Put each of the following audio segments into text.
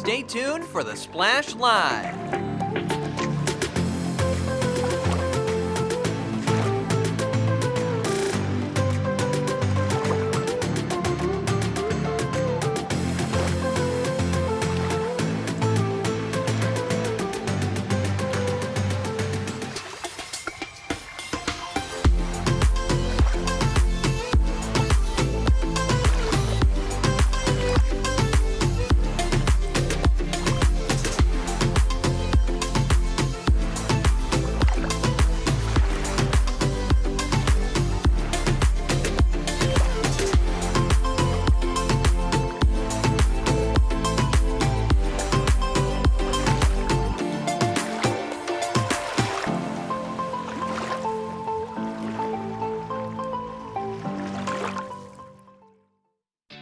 Stay tuned for the Splash Live.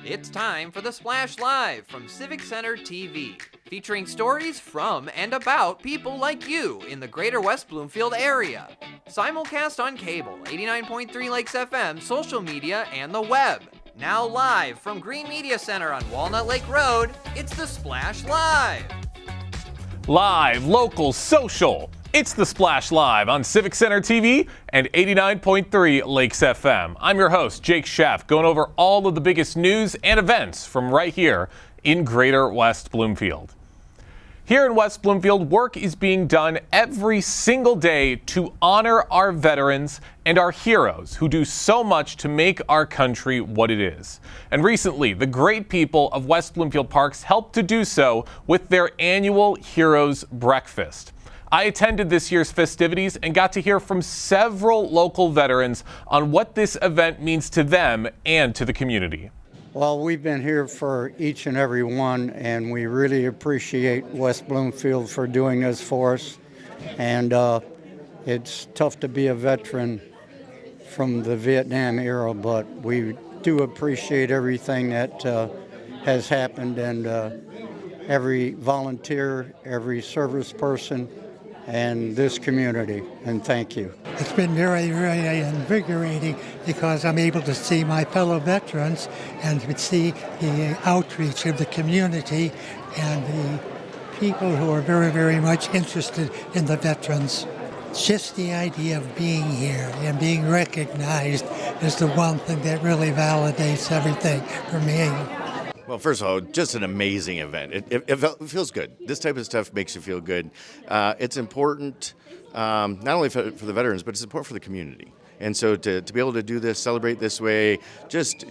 It's time for the Splash Live from Civic Center TV, featuring stories from and about people like you in the Greater West Bloomfield area. Simulcast on cable, 89.3 Lakes FM, social media, and the web. Now live from Green Media Center on Walnut Lake Road, it's the Splash Live. Live, local, social. It's the Splash Live on Civic Center TV and 89.3 Lakes FM. I'm your host, Jake Sheff, going over all of the biggest news and events from right here in Greater West Bloomfield. Here in West Bloomfield, work is being done every single day to honor our veterans and our heroes who do so much to make our country what it is. And recently, the great people of West Bloomfield Parks helped to do so with their annual Heroes Breakfast. I attended this year's festivities and got to hear from several local veterans on what this event means to them and to the community. Well, we've been here for each and every one, and we really appreciate West Bloomfield for doing this for us. And it's tough to be a veteran from the Vietnam era, but we do appreciate everything that has happened, and every volunteer, every service person, and this community, and thank you. It's been very, very invigorating because I'm able to see my fellow veterans and to see the outreach of the community and the people who are very, very much interested in the veterans. Just the idea of being here and being recognized is the one thing that really validates everything for me. Well, first of all, just an amazing event. It feels good. This type of stuff makes you feel good. It's important not only for the veterans, but it's important for the community. And so to be able to do this, celebrate this way, just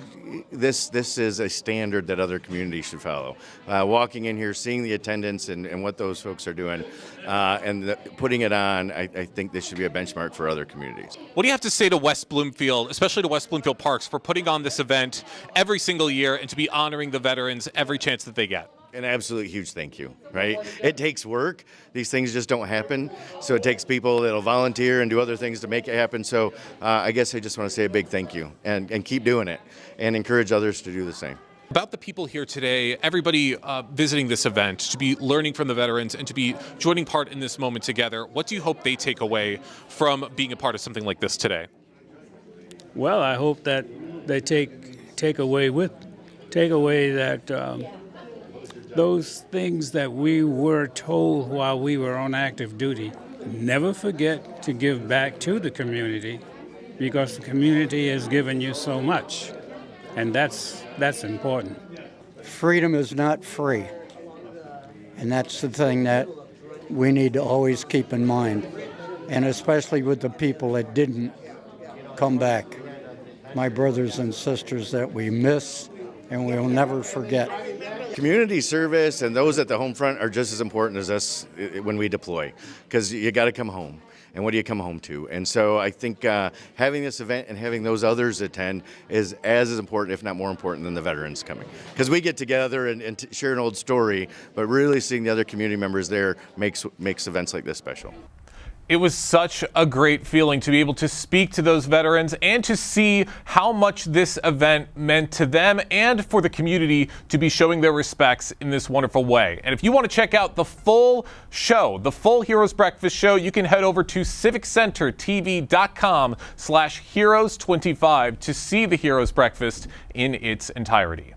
this is a standard that other communities should follow. Walking in here, seeing the attendance and what those folks are doing, and putting it on, I think this should be a benchmark for other communities. What do you have to say to West Bloomfield, especially to West Bloomfield Parks, for putting on this event every single year and to be honoring the veterans every chance that they get? An absolute huge thank you, right? It takes work. These things just don't happen. So it takes people that'll volunteer and do other things to make it happen. So I guess I just want to say a big thank you and keep doing it and encourage others to do the same. About the people here today, everybody visiting this event, to be learning from the veterans and to be joining part in this moment together, what do you hope they take away from being a part of something like this today? Well, I hope that they take away that those things that we were told while we were on active duty. Never forget to give back to the community, because the community has given you so much, and that's important. Freedom is not free, and that's the thing that we need to always keep in mind, and especially with the people that didn't come back, my brothers and sisters that we miss and we'll never forget. Community service and those at the home front are just as important as us when we deploy, because you got to come home. And what do you come home to? And so I think having this event and having those others attend is as important, if not more important, than the veterans coming. Because we get together and share an old story, but really seeing the other community members there makes events like this special. It was such a great feeling to be able to speak to those veterans and to see how much this event meant to them and for the community to be showing their respects in this wonderful way. And if you want to check out the full show, the full Heroes Breakfast show, you can head over to civiccentertv.com/heroes25 to see the Heroes Breakfast in its entirety.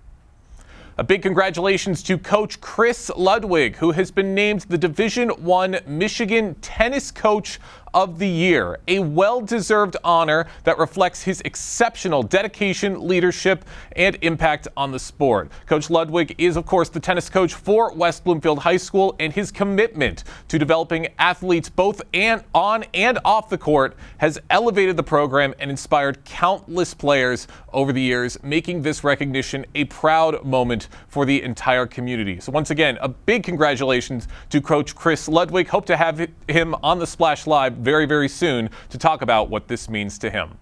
A big congratulations to Coach Chris Ludwig, who has been named the Division I Michigan Tennis Coach of the Year, a well-deserved honor that reflects his exceptional dedication, leadership, and impact on the sport. Coach Ludwig is, of course, the tennis coach for West Bloomfield High School, and his commitment to developing athletes both on and off the court has elevated the program and inspired countless players over the years, making this recognition a proud moment for the entire community. So once again, a big congratulations to Coach Chris Ludwig. Hope to have him on the Splash Live very, very soon to talk about what this means to him.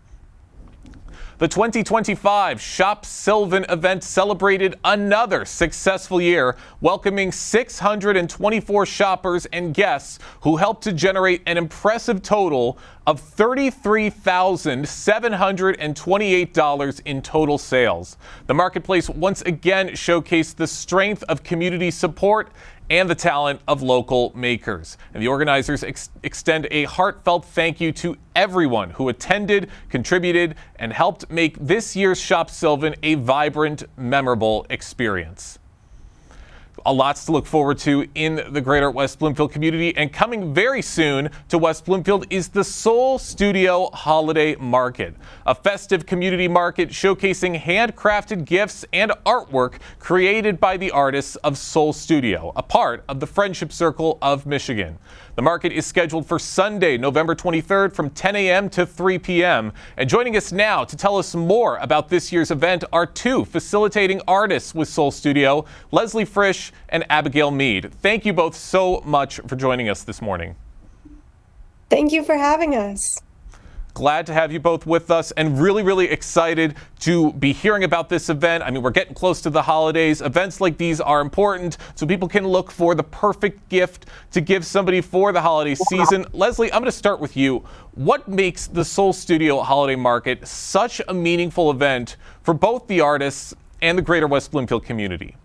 The 2025 Shop Sylvan event celebrated another successful year, welcoming 624 shoppers and guests who helped to generate an impressive total of $33,728 in total sales. The marketplace once again showcased the strength of community support and the talent of local makers. And the organizers extend a heartfelt thank you to everyone who attended, contributed, and helped make this year's Shop Sylvan a vibrant, memorable experience. A lot to look forward to in the Greater West Bloomfield community, and coming very soon to West Bloomfield is the Soul Studio Holiday Market, a festive community market showcasing handcrafted gifts and artwork created by the artists of Soul Studio, a part of the Friendship Circle of Michigan. The market is scheduled for Sunday, November 23rd from 10 a.m. to 3 p.m. And joining us now to tell us more about this year's event are two facilitating artists with Soul Studio, Leslie Frisch and Abigail Mead. Thank you both so much for joining us this morning. Thank you for having us. Glad to have you both with us, and really, really excited to be hearing about this event. I mean, we're getting close to the holidays. Events like these are important so people can look for the perfect gift to give somebody for the holiday season. Leslie, I'm going to start with you. What makes the Soul Studio Holiday Market such a meaningful event for both the artists and the Greater West Bloomfield community?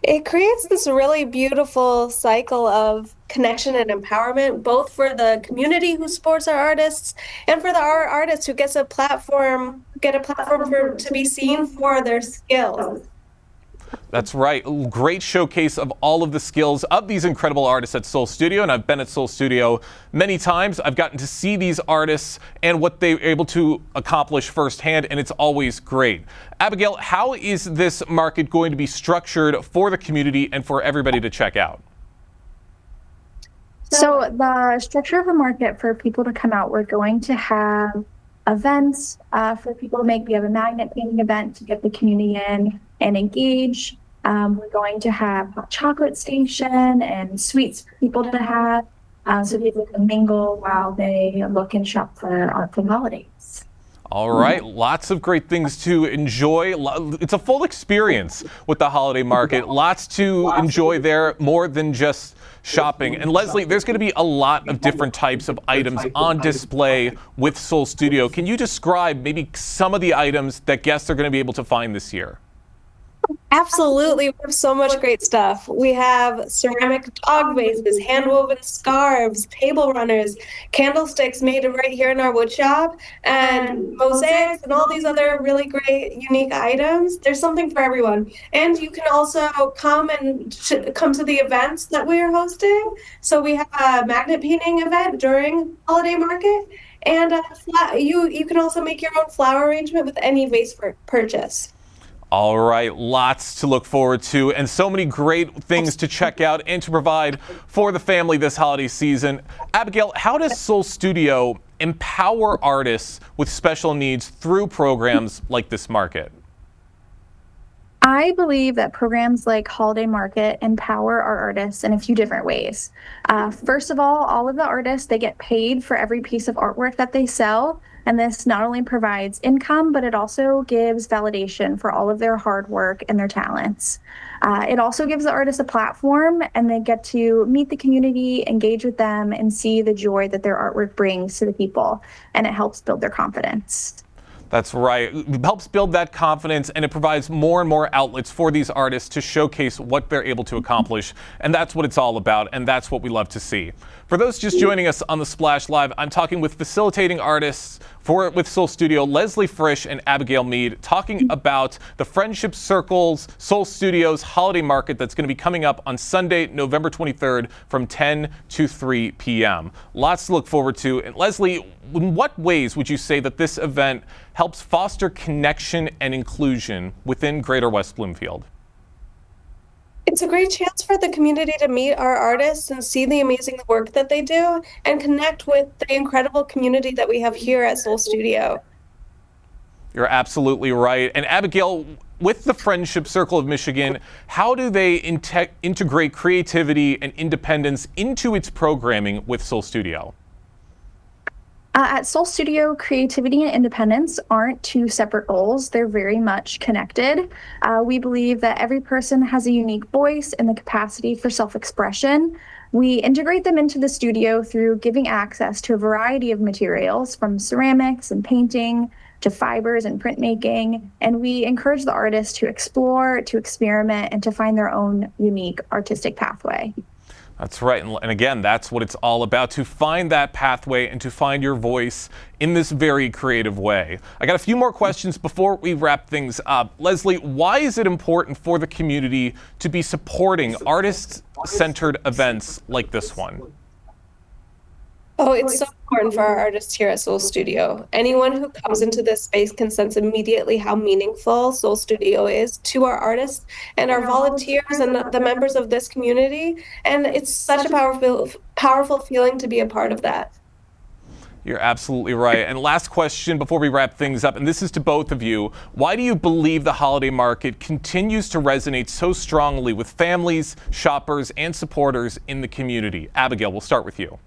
It creates this really beautiful cycle of connection and empowerment, both for the community who supports our artists and for our artists who get a platform to be seen for their skills. That's right. Great showcase of all of the skills of these incredible artists at Soul Studio. And I've been at Soul Studio many times. I've gotten to see these artists and what they're able to accomplish firsthand, and it's always great. Abigail, how is this market going to be structured for the community and for everybody to check out? So the structure of the market for people to come out, we're going to have events for people to make. We have a magnet painting event to get the community in and engage. We're going to have a chocolate station and sweets for people to have, so people can mingle while they look and shop for art for the holidays. All right, lots of great things to enjoy. It's a full experience with the holiday market. Lots to enjoy there, more than just shopping. And Leslie, there's going to be a lot of different types of items on display with Soul Studio. Can you describe maybe some of the items that guests are going to be able to find this year? Absolutely. We have so much great stuff. We have ceramic dog vases, hand-woven scarves, table runners, candlesticks made right here in our wood shop, and mosaics and all these other really great, unique items. There's something for everyone. And you can also come to the events that we are hosting. So we have a magnet painting event during holiday market, and you can also make your own flower arrangement with any vase purchase. All right, lots to look forward to and so many great things to check out and to provide for the family this holiday season. Abigail, how does Soul Studio empower artists with special needs through programs like this market? I believe that programs like Holiday Market empower our artists in a few different ways. First of all of the artists, they get paid for every piece of artwork that they sell. And this not only provides income, but it also gives validation for all of their hard work and their talents. It also gives the artists a platform, and they get to meet the community, engage with them, and see the joy that their artwork brings to the people. And it helps build their confidence. That's right. It helps build that confidence, and it provides more and more outlets for these artists to showcase what they're able to accomplish. And that's what it's all about, and that's what we love to see. For those just joining us on the Splash Live, I'm talking with facilitating artists with Soul Studio, Leslie Frisch and Abigail Mead talking about the Friendship Circle's Soul Studios holiday market that's going to be coming up on Sunday, November 23rd from 10 to 3 p.m. Lots to look forward to. And Leslie, in what ways would you say that this event helps foster connection and inclusion within Greater West Bloomfield? It's a great chance for the community to meet our artists and see the amazing work that they do and connect with the incredible community that we have here at Soul Studio. You're absolutely right. And Abigail, with the Friendship Circle of Michigan, how do they integrate creativity and independence into its programming with Soul Studio? At Soul Studio, creativity and independence aren't two separate goals. They're very much connected. We believe that every person has a unique voice and the capacity for self-expression. We integrate them into the studio through giving access to a variety of materials, from ceramics and painting to fibers and printmaking. And we encourage the artists to explore, to experiment, and to find their own unique artistic pathway. That's right. And again, that's what it's all about, to find that pathway and to find your voice in this very creative way. I got a few more questions before we wrap things up. Leslie, why is it important for the community to be supporting artist-centered events like this one? Oh, it's so important for our artists here at Soul Studio. Anyone who comes into this space can sense immediately how meaningful Soul Studio is to our artists and our volunteers and the members of this community. And it's such a powerful feeling to be a part of that. You're absolutely right. And last question before we wrap things up, and this is to both of you. Why do you believe the holiday market continues to resonate so strongly with families, shoppers, and supporters in the community? Abigail, we'll start with you.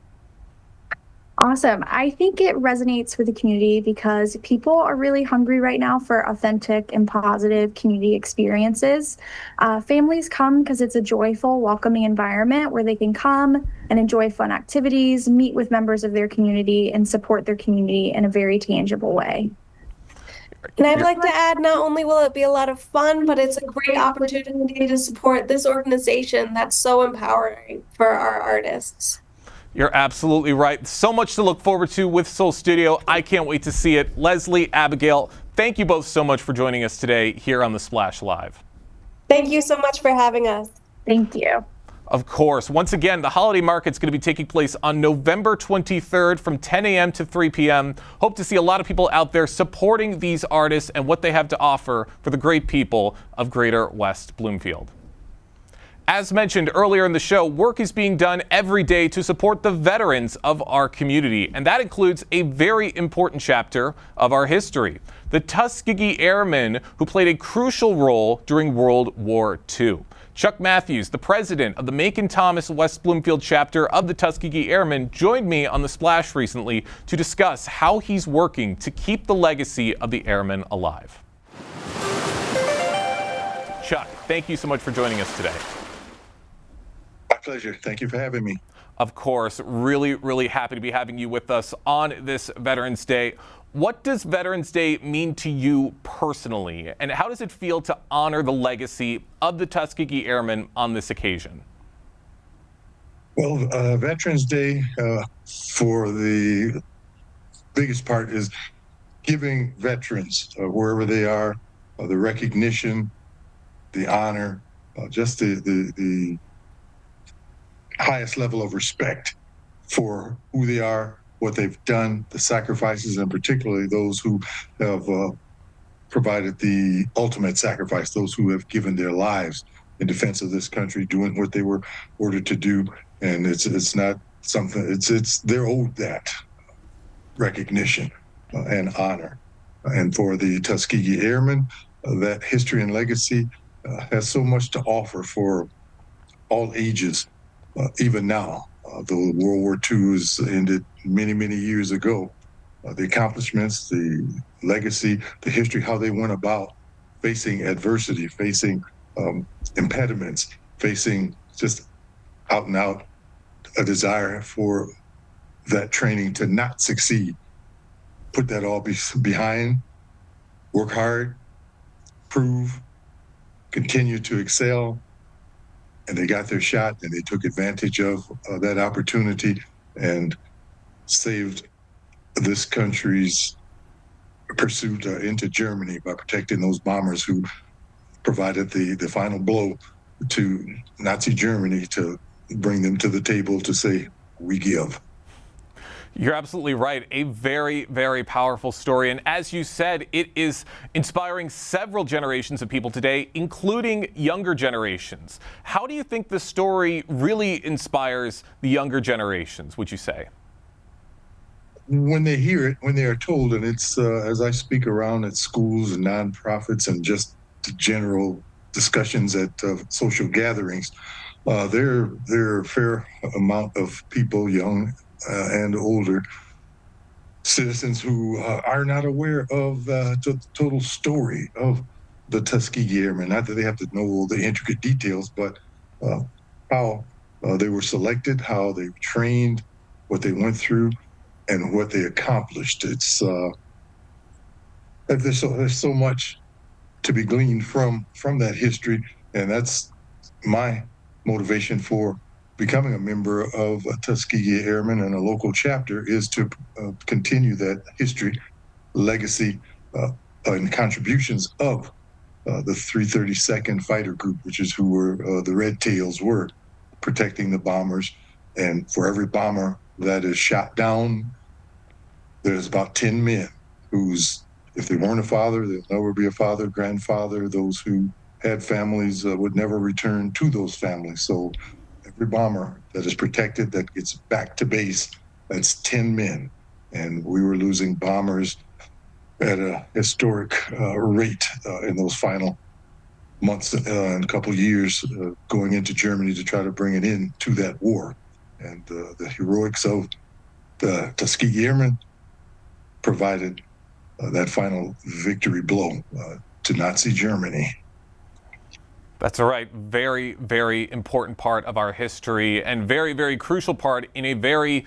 Awesome. I think it resonates with the community because people are really hungry right now for authentic and positive community experiences. Families come because it's a joyful, welcoming environment where they can come and enjoy fun activities, meet with members of their community, and support their community in a very tangible way. And I'd like to add, not only will it be a lot of fun, but it's a great opportunity to support this organization that's so empowering for our artists. You're absolutely right. So much to look forward to with Soul Studio. I can't wait to see it. Leslie, Abigail, thank you both so much for joining us today here on the Splash Live. Thank you so much for having us. Thank you. Of course. Once again, the holiday market's going to be taking place on November 23rd from 10 a.m. to 3 p.m. Hope to see a lot of people out there supporting these artists and what they have to offer for the great people of Greater West Bloomfield. As mentioned earlier in the show, work is being done every day to support the veterans of our community, and that includes a very important chapter of our history, the Tuskegee Airmen, who played a crucial role during World War II. Chuck Matthews, the president of the Macon Thomas West Bloomfield chapter of the Tuskegee Airmen, joined me on The Splash recently to discuss how he's working to keep the legacy of the airmen alive. Chuck, thank you so much for joining us today. My pleasure. Thank you for having me. Of course, really happy to be having you with us on this Veterans Day. What does Veterans Day mean to you personally, and how does it feel to honor the legacy of the Tuskegee Airmen on this occasion? Well, Veterans Day, for the biggest part, is giving veterans, wherever they are, the recognition, the honor, just the highest level of respect for who they are, what they've done, the sacrifices, and particularly those who have provided the ultimate sacrifice, those who have given their lives in defense of this country, doing what they were ordered to do. And it's not something, they're owed that recognition and honor. And for the Tuskegee Airmen, that history and legacy has so much to offer for all ages. Even now, though World War II has ended many years ago, the accomplishments, the legacy, the history, how they went about facing adversity, facing impediments, facing just out and out a desire for that training to not succeed. Put that all behind, work hard, prove, continue to excel. And they got their shot, and they took advantage of that opportunity and saved this country's pursuit into Germany by protecting those bombers who provided the final blow to Nazi Germany to bring them to the table to say, we give. You're absolutely right. A very, very powerful story. And as you said, it is inspiring several generations of people today, including younger generations. How do you think the story really inspires the younger generations, would you say? When they hear it, when they are told, and it's as I speak around at schools and nonprofits and just general discussions at social gatherings, there are a fair amount of people, young and older citizens, who are not aware of the total story of the Tuskegee Airmen. Not that they have to know all the intricate details, but how they were selected, how they were trained, what they went through, and what they accomplished. It's there's so much to be gleaned from that history, and that's my motivation for becoming a member of Tuskegee Airmen and a local chapter, is to continue that history, legacy, and contributions of the 332nd Fighter Group, which is who the Red Tails were, protecting the bombers. And for every bomber that is shot down, there's about 10 men whose, if they weren't a father, they'll never be a father, grandfather. Those who had families would never return to those families. So every bomber that is protected, that gets back to base, that's 10 men. And we were losing bombers at a historic rate in those final months and a couple years going into Germany to try to bring it in to that war. And the heroics of the Tuskegee Airmen provided that final victory blow to Nazi Germany. That's all right. Very, very important part of our history, and very, very crucial part in a very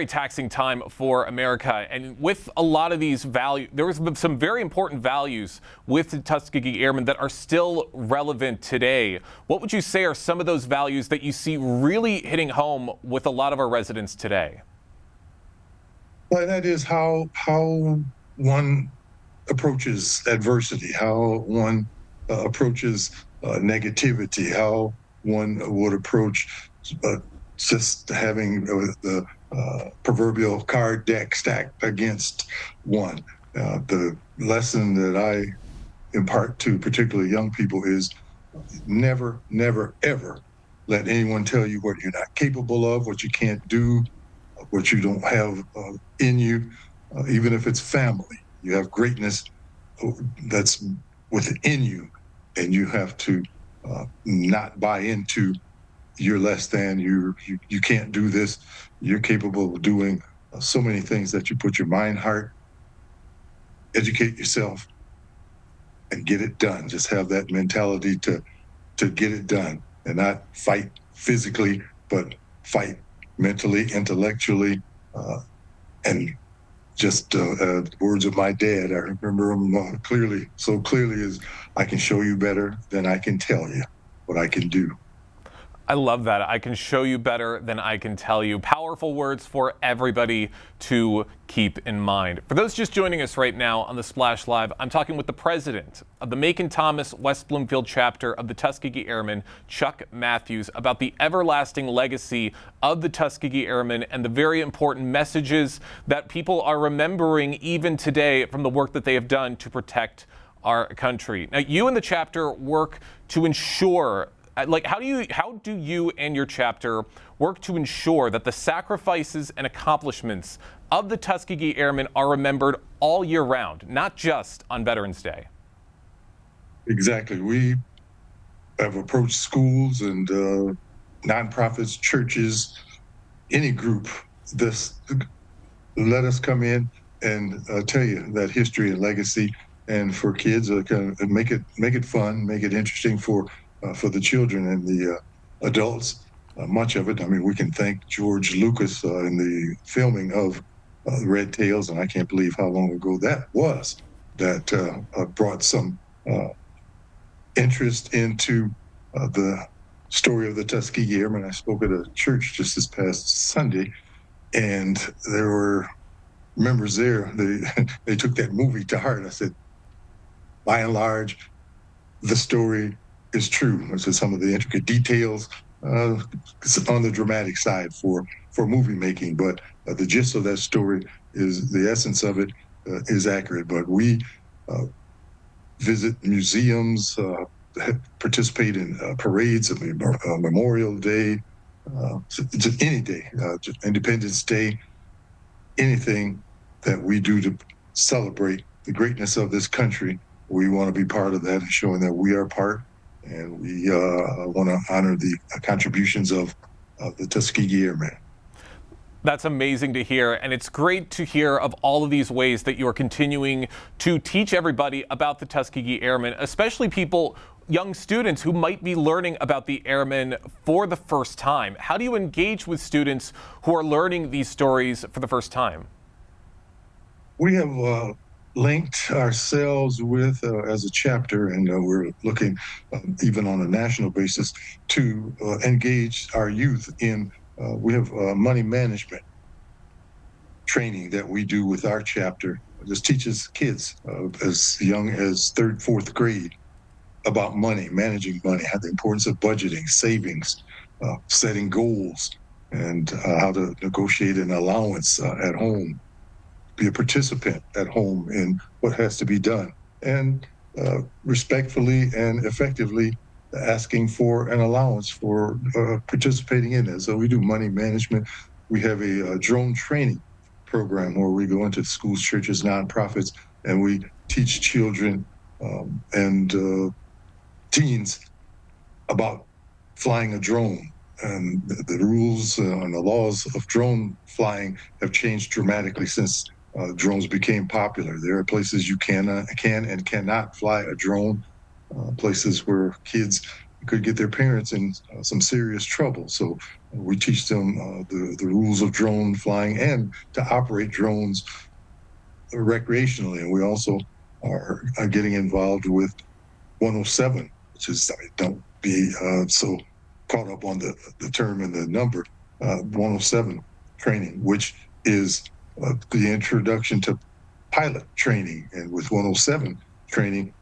taxing time for America. And with a lot of these values, there was some very important values with the Tuskegee Airmen that are still relevant today. What would you say are some of those values that you see really hitting home with a lot of our residents today? Well, that is how one approaches adversity, how one approaches negativity, how one would approach just having the proverbial card deck stacked against one. The lesson that I impart to particularly young people is never, never, ever let anyone tell you what you're not capable of, what you can't do, what you don't have in you, even if it's family. You have greatness that's within you, and you have to not buy into you're less than, you can't do this. You're capable of doing so many things that you put your mind, heart, educate yourself, and get it done. Just have that mentality to get it done, and not fight physically, but fight mentally, intellectually, and just words of my dad. I remember them clearly, so clearly, as I can show you better than I can tell you what I can do. I love that. I can show you better than I can tell you. Powerful words for everybody to keep in mind. For those just joining us right now on the Splash Live, I'm talking with the president of the Macon Thomas West Bloomfield chapter of the Tuskegee Airmen, Chuck Matthews, about the everlasting legacy of the Tuskegee Airmen and the very important messages that people are remembering even today from the work that they have done to protect our country. Now, you and the chapter work to ensure, how do you and your chapter work to ensure that the sacrifices and accomplishments of the Tuskegee Airmen are remembered all year round, not just on Veterans Day? Exactly. We have approached schools and nonprofits, churches, any group. Let us come in and tell you that history and legacy, and for kids, make it fun, make it interesting for the children and the adults. Much of it, I mean, we can thank George Lucas in the filming of Red Tails, and I can't believe how long ago that was, that brought some interest into the story of the Tuskegee Airmen. I spoke at a church just this past Sunday, and there were members there, they took that movie to heart. I said, by and large, the story is true. So some of the intricate details it's on the dramatic side for movie making, but the gist of that story is the essence of it is accurate. But we visit museums, participate in parades of Memorial Day, just any day, just Independence Day, anything that we do to celebrate the greatness of this country. We want to be part of that and showing that we are part, and we want to honor the contributions of the Tuskegee Airmen. That's amazing to hear, and it's great to hear of all of these ways that you're continuing to teach everybody about the Tuskegee Airmen, especially people, young students who might be learning about the Airmen for the first time. How do you engage with students who are learning these stories for the first time? We have linked ourselves with as a chapter, and we're looking even on a national basis to engage our youth in we have money management training that we do with our chapter. This teaches kids as young as 3rd, 4th grade about money, managing money, the importance of budgeting, savings, setting goals, and how to negotiate an allowance at home, be a participant at home in what has to be done, and respectfully and effectively asking for an allowance for participating in it. So we do money management. We have a drone training program where we go into schools, churches, nonprofits, and we teach children and teens about flying a drone. And the rules and the laws of drone flying have changed dramatically since drones became popular. There are places you can and cannot fly a drone. Places where kids could get their parents in some serious trouble. So we teach them the rules of drone flying and to operate drones recreationally. And we also are getting involved with 107, which is, don't be so caught up on the term and the number, 107 training, which is the introduction to pilot training. And with 107 training,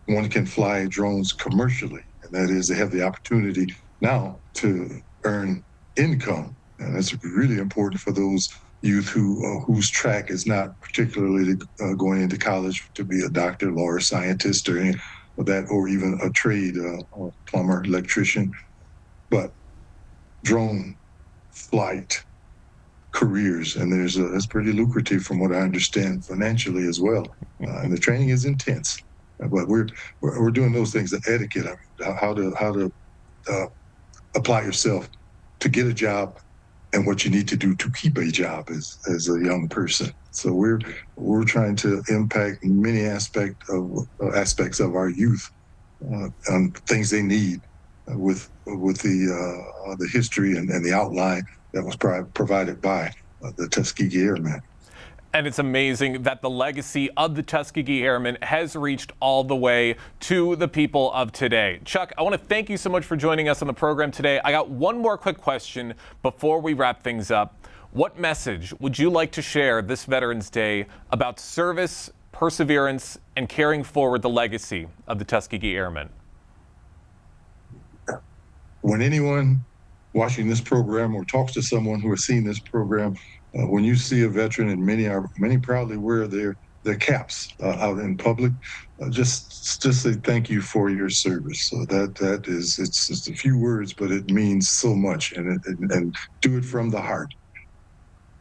one can fly drones commercially, and that is they have the opportunity now to earn income, and that's really important for those youth whose track is not particularly going into college to be a doctor, lawyer, scientist, or any of that, or even a trade, plumber, electrician, but drone flight careers, and it's pretty lucrative from what I understand financially as well, and the training is intense. But we're doing those things, the etiquette, how to apply yourself to get a job, and what you need to do to keep a job as a young person. So we're trying to impact many aspects of our youth on things they need with the history and the outline that was provided by the Tuskegee Airmen. And it's amazing that the legacy of the Tuskegee Airmen has reached all the way to the people of today. Chuck, I want to thank you so much for joining us on the program today. I got one more quick question before we wrap things up. What message would you like to share this Veterans Day about service, perseverance, and carrying forward the legacy of the Tuskegee Airmen? When anyone watching this program or talks to someone who has seen this program, when you see a veteran, and many proudly wear their caps out in public, just say thank you for your service. So that is, it's just a few words, but it means so much, and do it from the heart.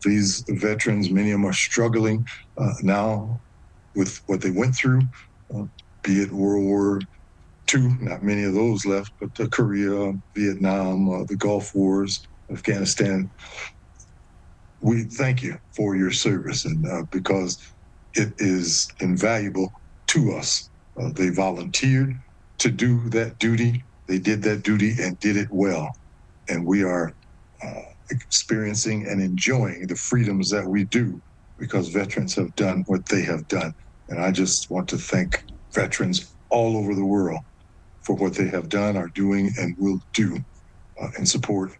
These veterans, many of them are struggling now with what they went through, be it World War II, not many of those left, but Korea, Vietnam, the Gulf Wars, Afghanistan. We thank you for your service, and because it is invaluable to us. They volunteered to do that duty. They did that duty and did it well. And we are experiencing and enjoying the freedoms that we do because veterans have done what they have done. And I just want to thank veterans all over the world for what they have done, are doing, and will do in support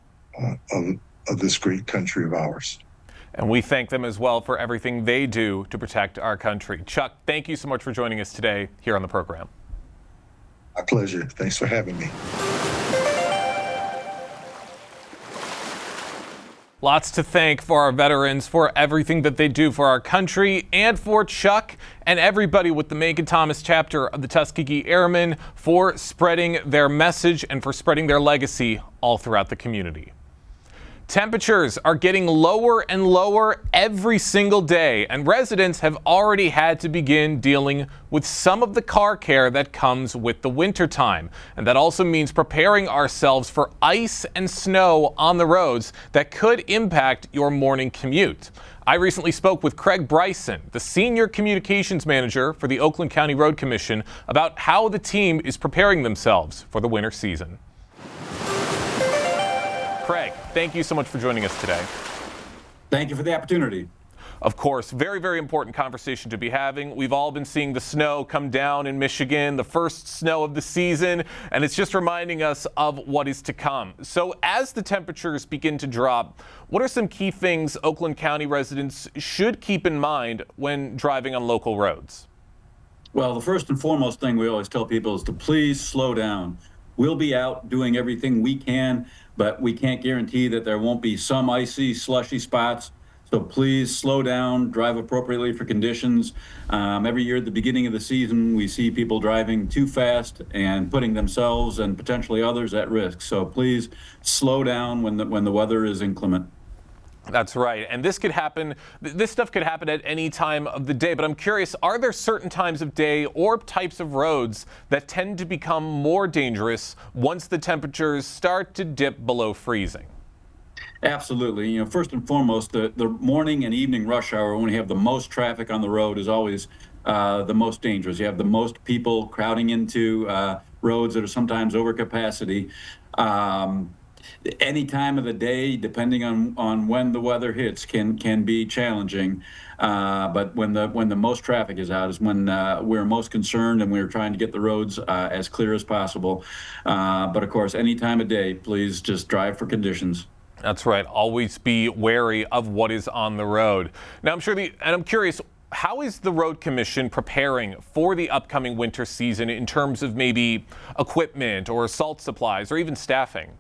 of this great country of ours. And we thank them as well for everything they do to protect our country. Chuck, thank you so much for joining us today here on the program. My pleasure. Thanks for having me. Lots to thank for our veterans for everything that they do for our country, and for Chuck and everybody with the Macon Thomas chapter of the Tuskegee Airmen for spreading their message and for spreading their legacy all throughout the community. Temperatures are getting lower and lower every single day, and residents have already had to begin dealing with some of the car care that comes with the wintertime. And that also means preparing ourselves for ice and snow on the roads that could impact your morning commute. I recently spoke with Craig Bryson, the Senior Communications Manager for the Oakland County Road Commission, about how the team is preparing themselves for the winter season. Craig, thank you so much for joining us today. Thank you for the opportunity. Of course, very, very important conversation to be having. We've all been seeing the snow come down in Michigan, the first snow of the season, and it's just reminding us of what is to come. So as the temperatures begin to drop, what are some key things Oakland County residents should keep in mind when driving on local roads? Well, the first and foremost thing we always tell people is to please slow down. We'll be out doing everything we can, but we can't guarantee that there won't be some icy, slushy spots. So please slow down, drive appropriately for conditions. Every year at the beginning of the season, we see people driving too fast and putting themselves and potentially others at risk. So please slow down when the weather is inclement. That's right. And this stuff could happen at any time of the day. But I'm curious, are there certain times of day or types of roads that tend to become more dangerous once the temperatures start to dip below freezing? Absolutely. First and foremost, the morning and evening rush hour, when we have the most traffic on the road, is always the most dangerous. You have the most people crowding into roads that are sometimes over capacity. Any time of the day, depending on when the weather hits, can be challenging. But when the most traffic is out is when we're most concerned, and we're trying to get the roads as clear as possible. But of course, any time of day, please just drive for conditions. That's right. Always be wary of what is on the road. Now, I'm curious, how is the Road Commission preparing for the upcoming winter season in terms of maybe equipment or salt supplies or even staffing?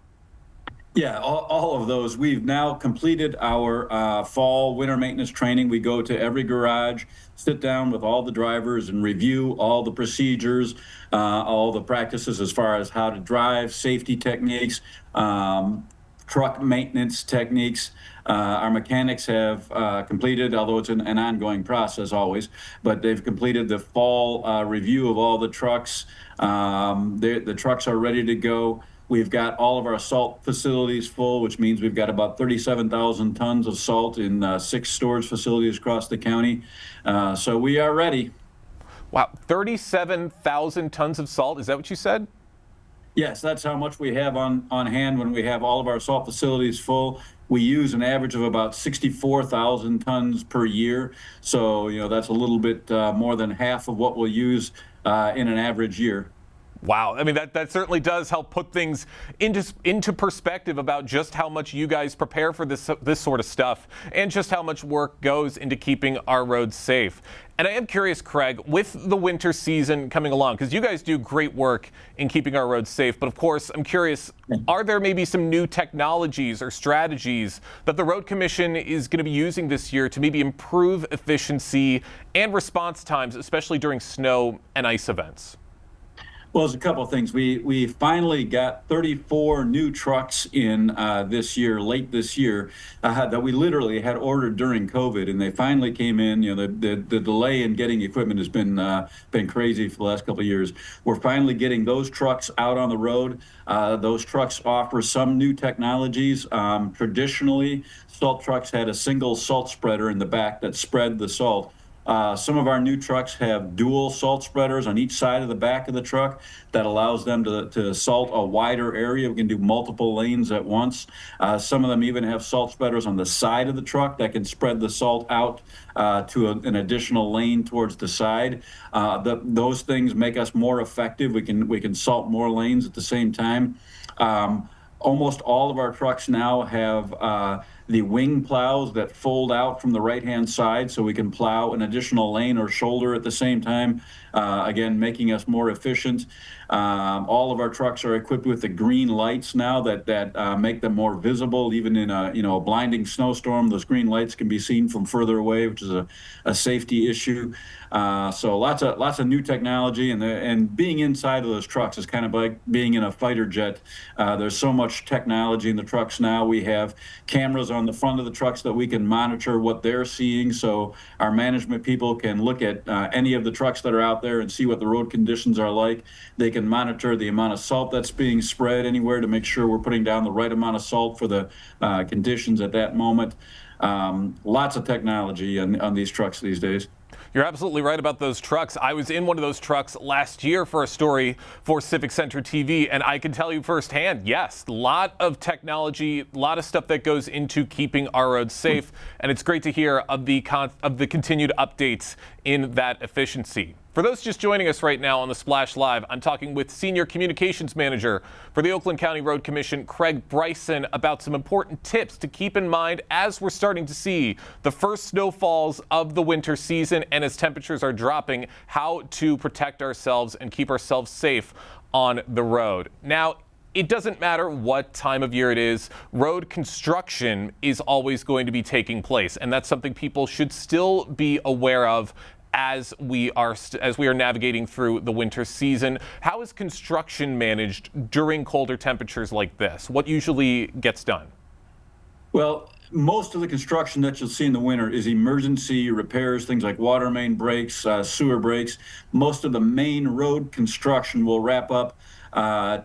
Yeah, all of those. We've now completed our fall winter maintenance training. We go to every garage, sit down with all the drivers and review all the procedures, all the practices as far as how to drive, safety techniques, truck maintenance techniques. Our mechanics have completed, although it's an ongoing process always, but they've completed the fall review of all the trucks. The trucks are ready to go. We've got all of our salt facilities full, which means we've got about 37,000 tons of salt in 6 storage facilities across the county. So we are ready. Wow, 37,000 tons of salt, is that what you said? Yes, that's how much we have on hand when we have all of our salt facilities full. We use an average of about 64,000 tons per year. So, that's a little bit more than half of what we'll use in an average year. Wow. I mean, that certainly does help put things into perspective about just how much you guys prepare for this sort of stuff and just how much work goes into keeping our roads safe. And I am curious, Craig, with the winter season coming along, because you guys do great work in keeping our roads safe, but of course, I'm curious, are there maybe some new technologies or strategies that the Road Commission is going to be using this year to maybe improve efficiency and response times, especially during snow and ice events? Well, there's a couple of things. We finally got 34 new trucks in this year, late this year, that we literally had ordered during COVID, and they finally came in. The delay in getting equipment has been crazy for the last couple of years. We're finally getting those trucks out on the road. Those trucks offer some new technologies. Traditionally, salt trucks had a single salt spreader in the back that spread the salt. Some of our new trucks have dual salt spreaders on each side of the back of the truck that allows them to salt a wider area. We can do multiple lanes at once. Some of them even have salt spreaders on the side of the truck that can spread the salt out to an additional lane towards the side. Those things make us more effective. We can salt more lanes at the same time. Almost all of our trucks now have the wing plows that fold out from the right-hand side so we can plow an additional lane or shoulder at the same time, again, making us more efficient. All of our trucks are equipped with the green lights now that make them more visible, even in a blinding snowstorm. Those green lights can be seen from further away, which is a safety issue. So lots of new technology, and being inside of those trucks is kind of like being in a fighter jet. There's so much technology in the trucks now. We have cameras on the front of the trucks that we can monitor what they're seeing, so our management people can look at any of the trucks that are out there and see what the road conditions are like. They can monitor the amount of salt that's being spread anywhere to make sure we're putting down the right amount of salt for the conditions at that moment. Lots of technology on these trucks these days. You're absolutely right about those trucks. I was in one of those trucks last year for a story for Civic Center TV, and I can tell you firsthand, yes, a lot of technology, a lot of stuff that goes into keeping our roads safe, and it's great to hear of the continued updates in that efficiency. For those just joining us right now on the Splash Live, I'm talking with Senior Communications Manager for the Oakland County Road Commission, Craig Bryson, about some important tips to keep in mind as we're starting to see the first snowfalls of the winter season and as temperatures are dropping, how to protect ourselves and keep ourselves safe on the road. Now, it doesn't matter what time of year it is, road construction is always going to be taking place, and that's something people should still be aware of as we are navigating through the winter season. How is construction managed during colder temperatures like this? What usually gets done? Well, most of the construction that you'll see in the winter is emergency repairs, things like water main breaks, sewer breaks. Most of the main road construction will wrap up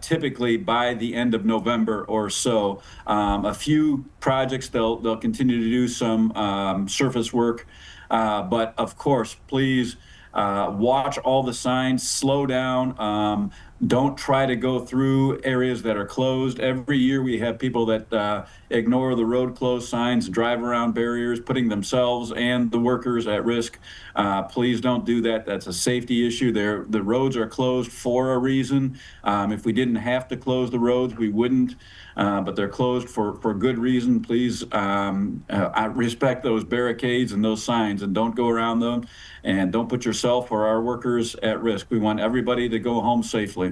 typically by the end of November or so. A few projects, they'll continue to do some surface work. But of course, please watch all the signs, slow down. Don't try to go through areas that are closed. Every year we have people that ignore the road closed signs, drive around barriers, putting themselves and the workers at risk. Please don't do that. That's a safety issue. The roads are closed for a reason. If we didn't have to close the roads, we wouldn't. But they're closed for good reason. Please respect those barricades and those signs, and don't go around them, and don't put yourself or our workers at risk. We want everybody to go home safely.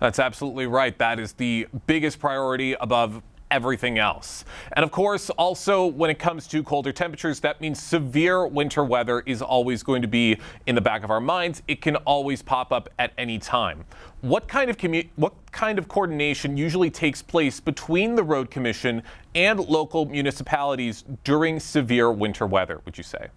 That's absolutely right. That is the biggest priority above everything else. And of course, also when it comes to colder temperatures, that means severe winter weather is always going to be in the back of our minds. It can always pop up at any time. What kind of coordination usually takes place between the Road Commission and local municipalities during severe winter weather, would you say?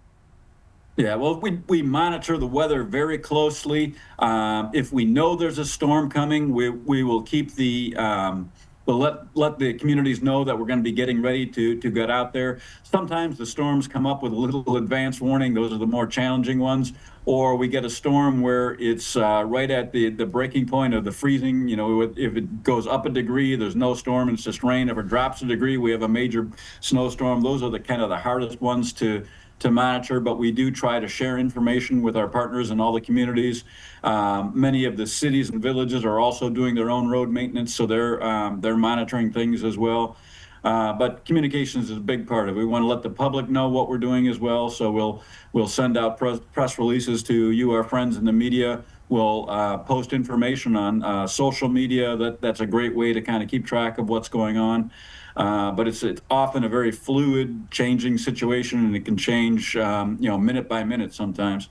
Yeah, well, we monitor the weather very closely. If we know there's a storm coming, we will keep we'll let the communities know that we're going to be getting ready to get out there. Sometimes the storms come up with a little advance warning. Those are the more challenging ones. Or we get a storm where it's right at the breaking point of the freezing. You know, if it goes up a degree, there's no storm, and it's just rain. If it drops a degree, we have a major snowstorm. Those are the kind of the hardest ones to monitor, but we do try to share information with our partners in all the communities. Many of the cities and villages are also doing their own road maintenance, so they're monitoring things as well. But communications is a big part of it. We want to let the public know what we're doing as well, so we'll send out press releases to you, our friends in the media. We'll post information on social media. That's a great way to kind of keep track of what's going on. But it's often a very fluid, changing situation, and it can change, minute by minute sometimes.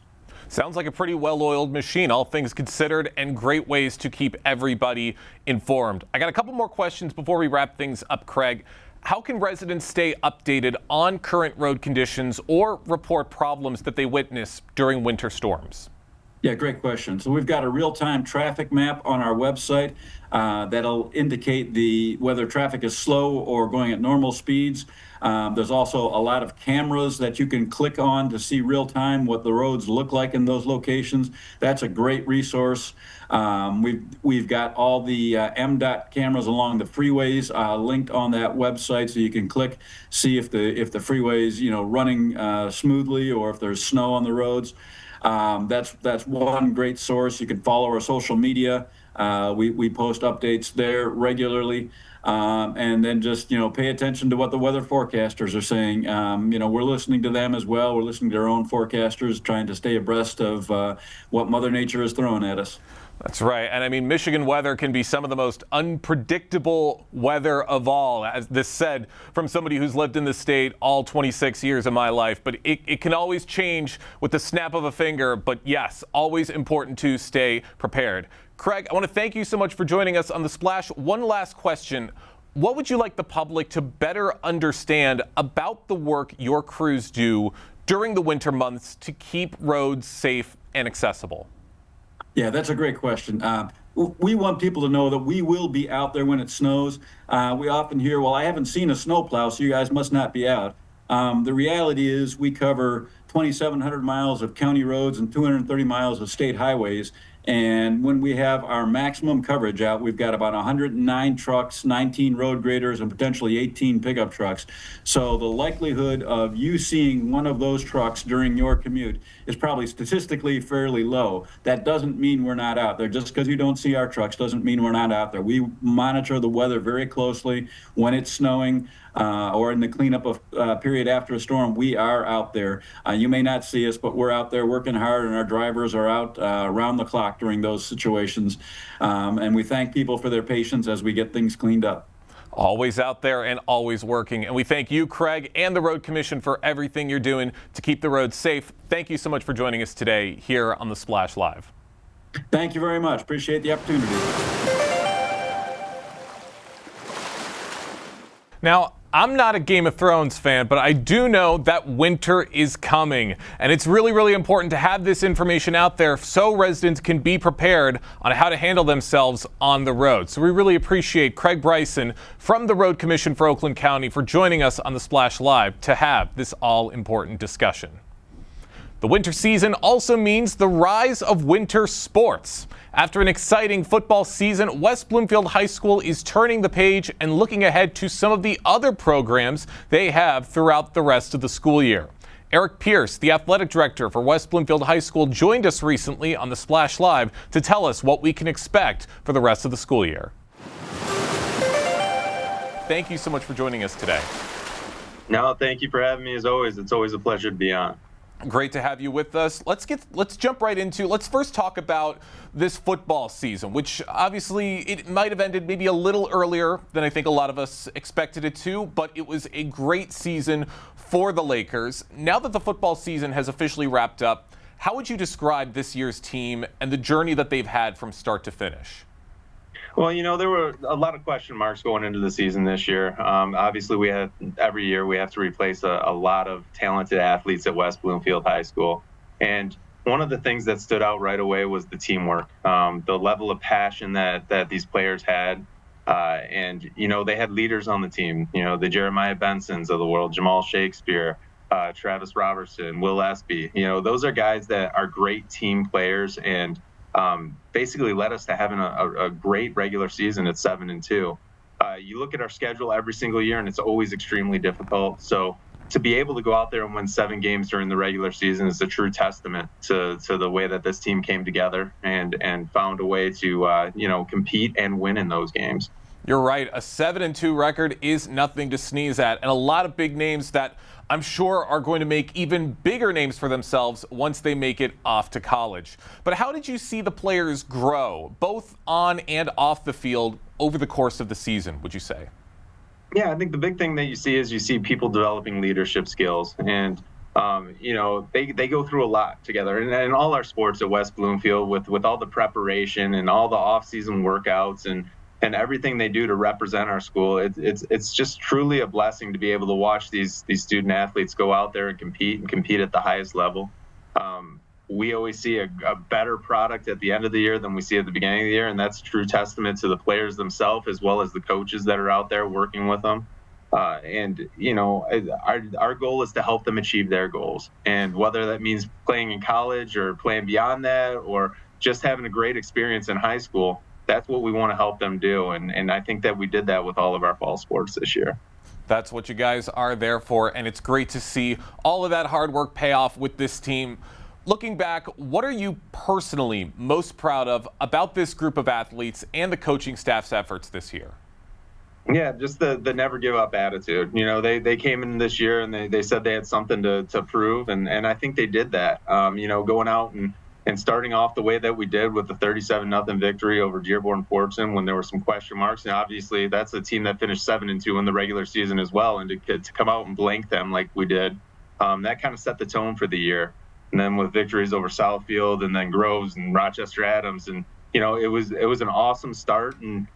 Sounds like a pretty well-oiled machine, all things considered, and great ways to keep everybody informed. I got a couple more questions before we wrap things up, Craig. How can residents stay updated on current road conditions or report problems that they witness during winter storms? Yeah, great question. So we've got a real-time traffic map on our website that'll indicate whether traffic is slow or going at normal speeds. There's also a lot of cameras that you can click on to see real-time what the roads look like in those locations. That's a great resource. We've got all the MDOT cameras along the freeways linked on that website, so you can click, see if the freeway's running smoothly or if there's snow on the roads. That's one great source. You can follow our social media. We post updates there regularly. And then just, pay attention to what the weather forecasters are saying. We're listening to them as well. We're listening to our own forecasters, trying to stay abreast of what Mother Nature is throwing at us. That's right. And I mean, Michigan weather can be some of the most unpredictable weather of all, as this said from somebody who's lived in the state all 26 years of my life. But it can always change with the snap of a finger. But yes, always important to stay prepared. Craig, I want to thank you so much for joining us on The Splash. One last question. What would you like the public to better understand about the work your crews do during the winter months to keep roads safe and accessible? Yeah, that's a great question. We want people to know that we will be out there when it snows. We often hear, well, I haven't seen a snowplow, so you guys must not be out. The reality is we cover 2,700 miles of county roads and 230 miles of state highways. And when we have our maximum coverage out, we've got about 109 trucks, 19 road graders, and potentially 18 pickup trucks. So the likelihood of you seeing one of those trucks during your commute is probably statistically fairly low. That doesn't mean we're not out there. Just because you don't see our trucks doesn't mean we're not out there. We monitor the weather very closely. When it's snowing or in the cleanup of period after a storm, we are out there. You may not see us, but we're out there working hard, and our drivers are out around the clock during those situations. And we thank people for their patience as we get things cleaned up. Always out there and always working. And we thank you, Craig, and the Road Commission for everything you're doing to keep the roads safe. Thank you so much for joining us today here on The Splash Live. Thank you very much. Appreciate the opportunity. Now, I'm not a Game of Thrones fan, but I do know that winter is coming. And it's really, really important to have this information out there so residents can be prepared on how to handle themselves on the road. So we really appreciate Craig Bryson from the Road Commission for Oakland County for joining us on The Splash Live to have this all-important discussion. The winter season also means the rise of winter sports. After an exciting football season, West Bloomfield High School is turning the page and looking ahead to some of the other programs they have throughout the rest of the school year. Eric Pierce, the athletic director for West Bloomfield High School, joined us recently on The Splash Live to tell us what we can expect for the rest of the school year. Thank you so much for joining us today. No, thank you for having me as always. It's always a pleasure to be on. Great to have you with us. Let's jump right into, let's first talk about this football season, which obviously it might have ended maybe a little earlier than I think a lot of us expected it to, but it was a great season for the Lakers. Now that the football season has officially wrapped up, how would you describe this year's team and the journey that they've had from start to finish? Well, there were a lot of question marks going into the season this year. Obviously, every year we have to replace a lot of talented athletes at West Bloomfield High School. And one of the things that stood out right away was the teamwork, the level of passion that these players had. And they had leaders on the team, the Jeremiah Bensons of the world, Jamal Shakespeare, Travis Robertson, Will Espy. Those are guys that are great team players and basically led us to having a great regular season at 7-2. You look at our schedule every single year, and it's always extremely difficult. So to be able to go out there and win 7 games during the regular season is a true testament to the way that this team came together and found a way to compete and win in those games. You're right. A 7-2 record is nothing to sneeze at, and a lot of big names that I'm sure are going to make even bigger names for themselves once they make it off to college. But how did you see the players grow, both on and off the field, over the course of the season, would you say? Yeah, I think the big thing that you see people developing leadership skills. And, they go through a lot together. And in all our sports at West Bloomfield, with all the preparation and all the off-season workouts and everything they do to represent our school, it's just truly a blessing to be able to watch these student athletes go out there and compete at the highest level. We always see a better product at the end of the year than we see at the beginning of the year, and that's a true testament to the players themselves as well as the coaches that are out there working with them. Our goal is to help them achieve their goals, and whether that means playing in college or playing beyond that or just having a great experience in high school, that's what we want to help them do. And I think that we did that with all of our fall sports this year. That's what you guys are there for, and it's great to see all of that hard work pay off with this team. Looking back, what are you personally most proud of about this group of athletes and the coaching staff's efforts this year? Yeah, just the never give up attitude. They came in this year and they said they had something to prove, and I think they did that. Going out and starting off the way that we did with the 37-0 victory over Dearborn-Fortson when there were some question marks. And obviously that's a team that finished 7-2 in the regular season as well, and to come out and blank them like we did, that kind of set the tone for the year. And then with victories over Southfield and then Groves and Rochester Adams, and it was an awesome start, and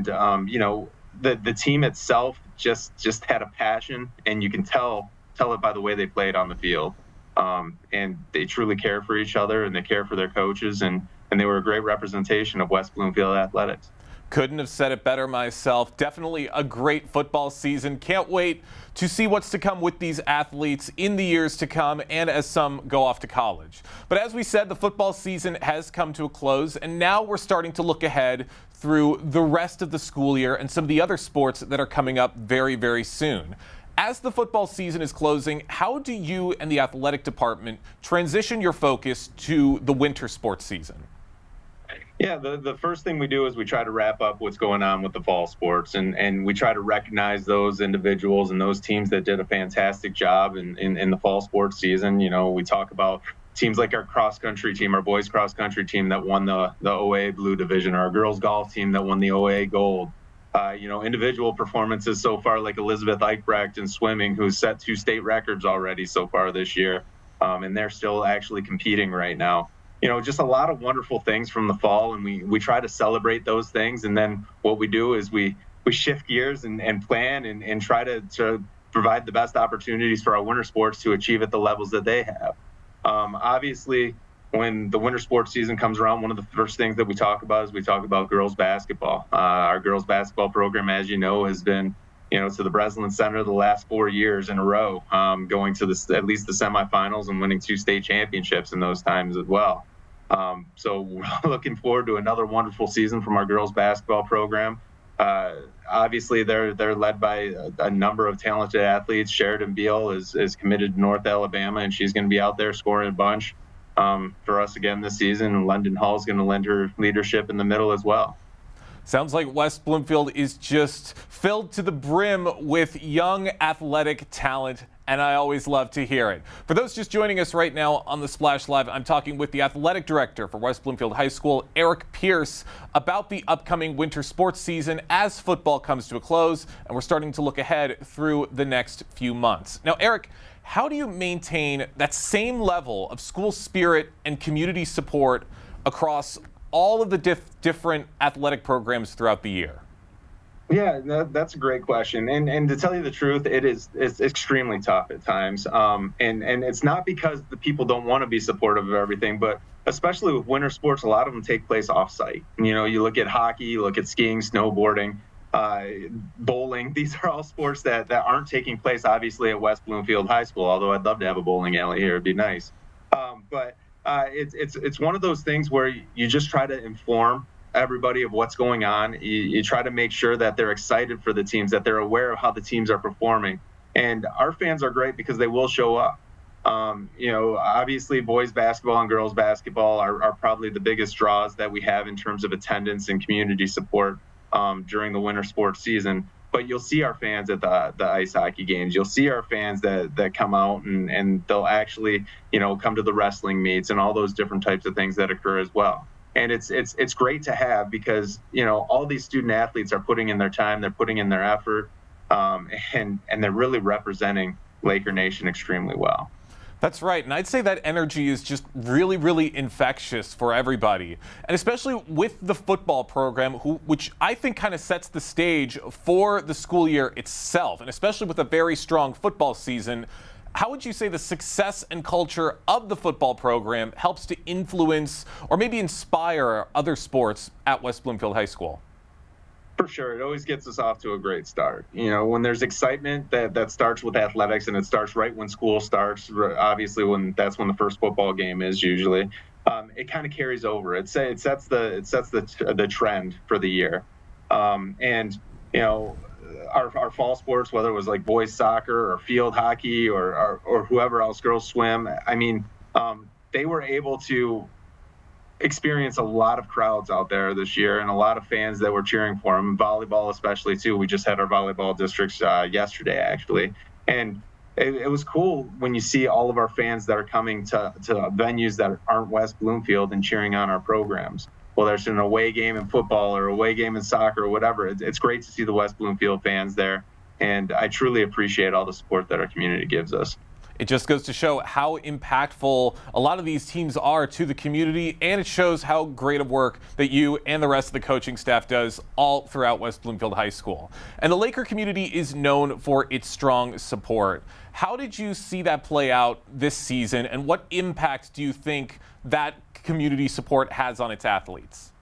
the team itself just had a passion, and you can tell it by the way they played on the field. And they truly care for each other, and they care for their coaches, and they were a great representation of West Bloomfield athletics. Couldn't have said it better myself. Definitely a great football season. Can't wait to see what's to come with these athletes in the years to come and as some go off to college. But as we said, the football season has come to a close, and now we're starting to look ahead through the rest of the school year and some of the other sports that are coming up very, very soon. As the football season is closing, how do you and the athletic department transition your focus to the winter sports season? Yeah, the first thing we do is we try to wrap up what's going on with the fall sports, and we try to recognize those individuals and those teams that did a fantastic job in the fall sports season. We talk about teams like our cross country team, our boys cross country team that won the OA Blue Division, or our girls golf team that won the OA Gold. Individual performances so far, like Elizabeth Eichbrecht in swimming, who's set 2 state records already so far this year, and they're still actually competing right now. Just a lot of wonderful things from the fall, and we try to celebrate those things. And then what we do is we shift gears and plan and try to provide the best opportunities for our winter sports to achieve at the levels that they have. Obviously, when the winter sports season comes around, one of the first things that we talk about is we talk about girls basketball. Our girls basketball program, as you know, has been to the Breslin Center the last 4 years in a row, going to at least the semifinals and winning 2 state championships in those times as well. So we're looking forward to another wonderful season from our girls basketball program. Obviously, they're led by a number of talented athletes. Sheridan Beal is committed to North Alabama, and she's going to be out there scoring a bunch for us again this season. And London Hall is going to lend her leadership in the middle as well. Sounds like West Bloomfield is just filled to the brim with young athletic talent, and I always love to hear it. For those just joining us right now on the Splash Live, I'm talking with the athletic director for West Bloomfield High School, Eric Pierce, about the upcoming winter sports season as football comes to a close, and we're starting to look ahead through the next few months. Now, Eric, how do you maintain that same level of school spirit and community support across all of the different athletic programs throughout the year? Yeah, that's a great question. And to tell you the truth, it's extremely tough at times. And it's not because the people don't want to be supportive of everything, but especially with winter sports, a lot of them take place off-site. You look at hockey, you look at skiing, snowboarding, bowling. These are all sports that aren't taking place, obviously, at West Bloomfield High School, although I'd love to have a bowling alley here. It'd be nice. But it's one of those things where you just try to inform everybody of what's going on. You try to make sure that they're excited for the teams, that they're aware of how the teams are performing. And our fans are great because they will show up. Obviously boys basketball and girls basketball are probably the biggest draws that we have in terms of attendance and community support during the winter sports season. But you'll see our fans at the ice hockey games. You'll see our fans that come out and they'll actually, come to the wrestling meets and all those different types of things that occur as well. And it's great to have because, all these student athletes are putting in their time, they're putting in their effort, and they're really representing Laker Nation extremely well. That's right, and I'd say that energy is just really, really infectious for everybody, and especially with the football program, which I think kind of sets the stage for the school year itself, and especially with a very strong football season. How would you say the success and culture of the football program helps to influence or maybe inspire other sports at West Bloomfield High School? For sure. It always gets us off to a great start. When there's excitement that starts with athletics, and it starts right when school starts, obviously that's when the first football game is usually, it kind of carries over. It sets the trend for the year. Our fall sports, whether it was like boys soccer or field hockey or whoever else, girls swim, they were able to experience a lot of crowds out there this year and a lot of fans that were cheering for them. Volleyball especially too. We just had our volleyball districts yesterday actually, and it was cool when you see all of our fans that are coming to venues that aren't West Bloomfield and cheering on our programs. Well, there's an away game in football or away game in soccer or whatever. It's great to see the West Bloomfield fans there, and I truly appreciate all the support that our community gives us. It just goes to show how impactful a lot of these teams are to the community, and it shows how great of work that you and the rest of the coaching staff does all throughout West Bloomfield High School. And the Laker community is known for its strong support. How did you see that play out this season, and what impact do you think that community support has on its athletes?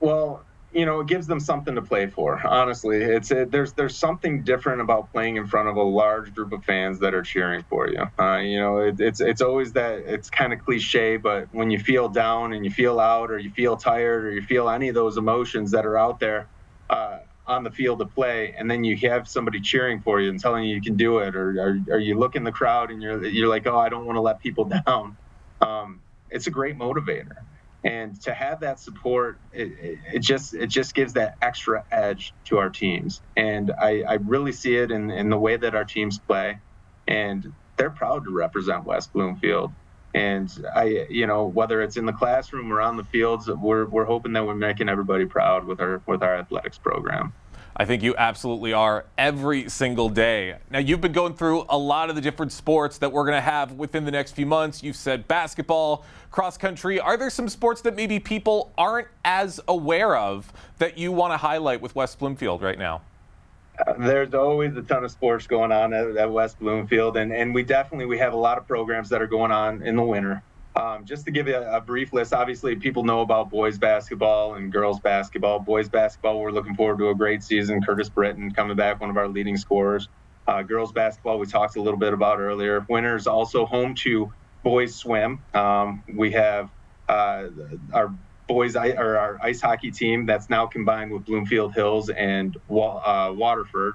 Well, it gives them something to play for. Honestly, there's something different about playing in front of a large group of fans that are cheering for you. It's always that, it's kind of cliche, but when you feel down and you feel out, or you feel tired, or you feel any of those emotions that are out there on the field of play, and then you have somebody cheering for you and telling you can do it, or you look in the crowd and you're like, oh, I don't want to let people down. It's a great motivator. And to have that support, it just gives that extra edge to our teams. And I really see it in the way that our teams play. And they're proud to represent West Bloomfield. And whether it's in the classroom or on the fields, we're hoping that we're making everybody proud with our athletics program. I think you absolutely are every single day. Now, you've been going through a lot of the different sports that we're going to have within the next few months. You've said basketball, cross country. Are there some sports that maybe people aren't as aware of that you want to highlight with West Bloomfield right now? There's always a ton of sports going on at West Bloomfield, and we have a lot of programs that are going on in the winter. Just to give you a brief list, obviously people know about boys basketball and girls basketball. Boys basketball, we're looking forward to a great season. Curtis Britton coming back, one of our leading scorers. Girls basketball, we talked a little bit about earlier. Winter is also home to boys swim. We have our ice hockey team that's now combined with Bloomfield Hills and Waterford.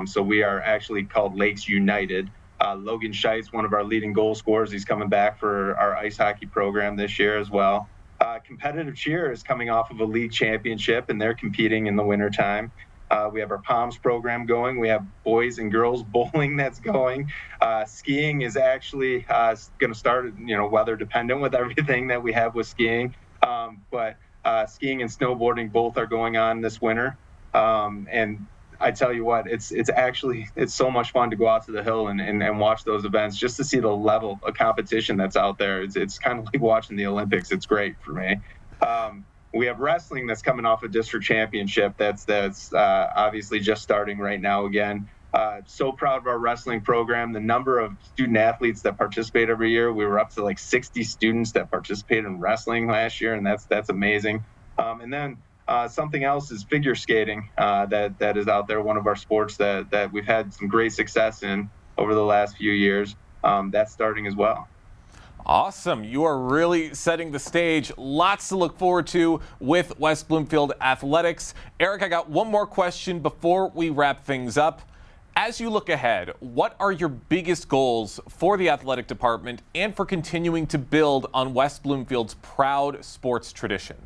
So we are actually called Lakes United. Logan Scheitz, one of our leading goal scorers, he's coming back for our ice hockey program this year as well. Competitive cheer is coming off of a league championship, and they're competing in the wintertime. We have our POMS program going. We have boys and girls bowling that's going. Skiing is actually going to start, weather dependent with everything that we have with skiing. But skiing and snowboarding both are going on this winter. And I tell you what, it's so much fun to go out to the hill and watch those events, just to see the level of competition that's out there. It's kind of like watching the Olympics. It's great for me. We have wrestling that's coming off a district championship that's obviously just starting right now again. So proud of our wrestling program. The number of student athletes that participate every year, we were up to like 60 students that participated in wrestling last year, and that's amazing. And then something else is figure skating that is out there, one of our sports that we've had some great success in over the last few years. That's starting as well. Awesome. You are really setting the stage. Lots to look forward to with West Bloomfield Athletics. Eric, I got one more question before we wrap things up. As you look ahead, what are your biggest goals for the athletic department and for continuing to build on West Bloomfield's proud sports tradition?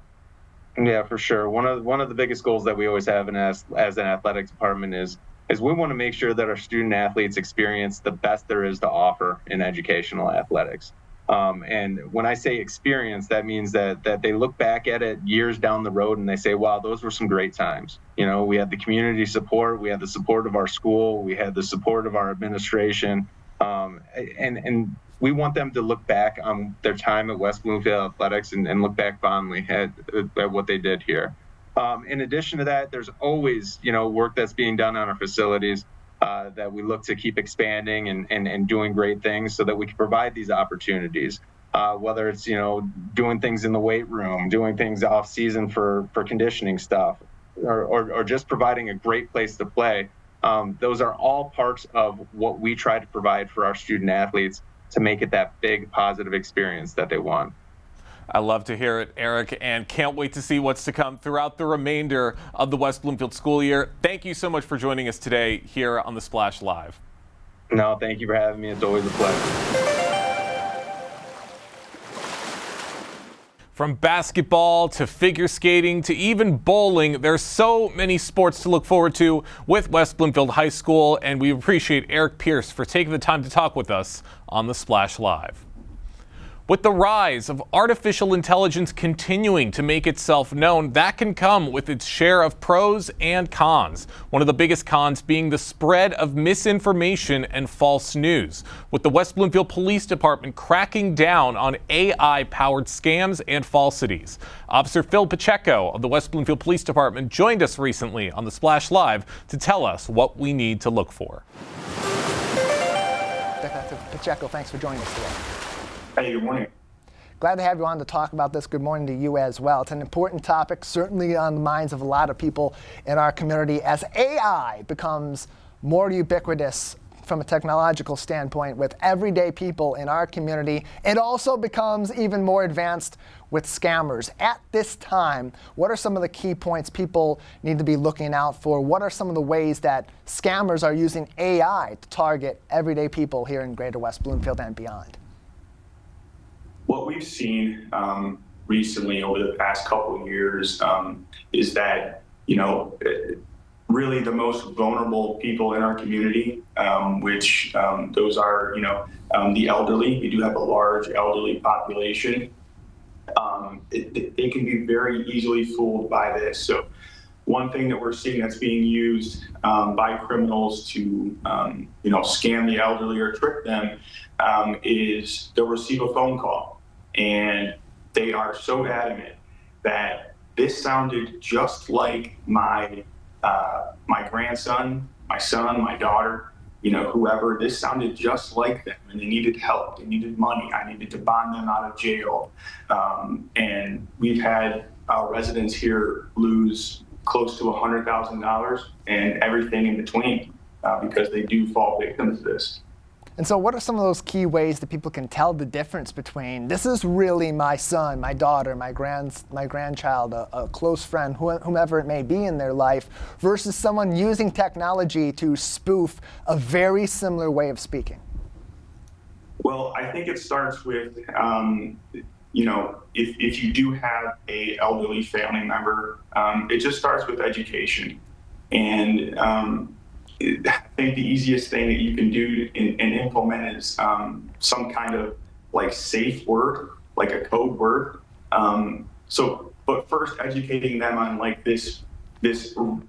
Yeah, for sure. One of the biggest goals that we always have as an athletic department is we want to make sure that our student athletes experience the best there is to offer in educational athletics. And when I say experience, that means that they look back at it years down the road and they say, wow, those were some great times. We had the community support, we had the support of our school, we had the support of our administration, and we want them to look back on their time at West Bloomfield Athletics and look back fondly at what they did here. In addition to that, there's always, work that's being done on our facilities that we look to keep expanding and doing great things so that we can provide these opportunities, whether it's, doing things in the weight room, doing things off season for conditioning stuff, or just providing a great place to play. Those are all parts of what we try to provide for our student athletes to make it that big positive experience that they want. I love to hear it, Eric, and can't wait to see what's to come throughout the remainder of the West Bloomfield school year. Thank you so much for joining us today here on the Splash Live. No, thank you for having me. It's always a pleasure. From basketball to figure skating to even bowling, there's so many sports to look forward to with West Bloomfield High School, and we appreciate Eric Pierce for taking the time to talk with us on the Splash Live. With the rise of artificial intelligence continuing to make itself known, that can come with its share of pros and cons. One of the biggest cons being the spread of misinformation and false news, with the West Bloomfield Police Department cracking down on AI-powered scams and falsities. Officer Phil Pacheco of the West Bloomfield Police Department joined us recently on the Splash Live to tell us what we need to look for. Detective Pacheco, thanks for joining us today. Hey, good morning. Glad to have you on to talk about this. Good morning to you as well. It's an important topic, certainly on the minds of a lot of people in our community as AI becomes more ubiquitous from a technological standpoint with everyday people in our community. It also becomes even more advanced with scammers. At this time, what are some of the key points people need to be looking out for? What are some of the ways that scammers are using AI to target everyday people here in Greater West Bloomfield and beyond? What we've seen recently over the past couple of years is that, really the most vulnerable people in our community, which those are, the elderly. We do have a large elderly population. They can be very easily fooled by this. So one thing that we're seeing that's being used by criminals to, scam the elderly or trick them is they'll receive a phone call. And they are so adamant that this sounded just like my grandson, my son, my daughter, whoever. This sounded just like them, and they needed help. They needed money. I needed to bond them out of jail. And we've had our residents here lose close to $100,000 and everything in between because they do fall victim to this. And so what are some of those key ways that people can tell the difference between this is really my son, my daughter, my grandchild, a close friend, whomever it may be in their life, versus someone using technology to spoof a very similar way of speaking? Well, I think it starts with, if you do have a elderly family member, it just starts with education. And I think the easiest thing that you can do and implement is some kind of like safe word, like a code word. But first educating them on like this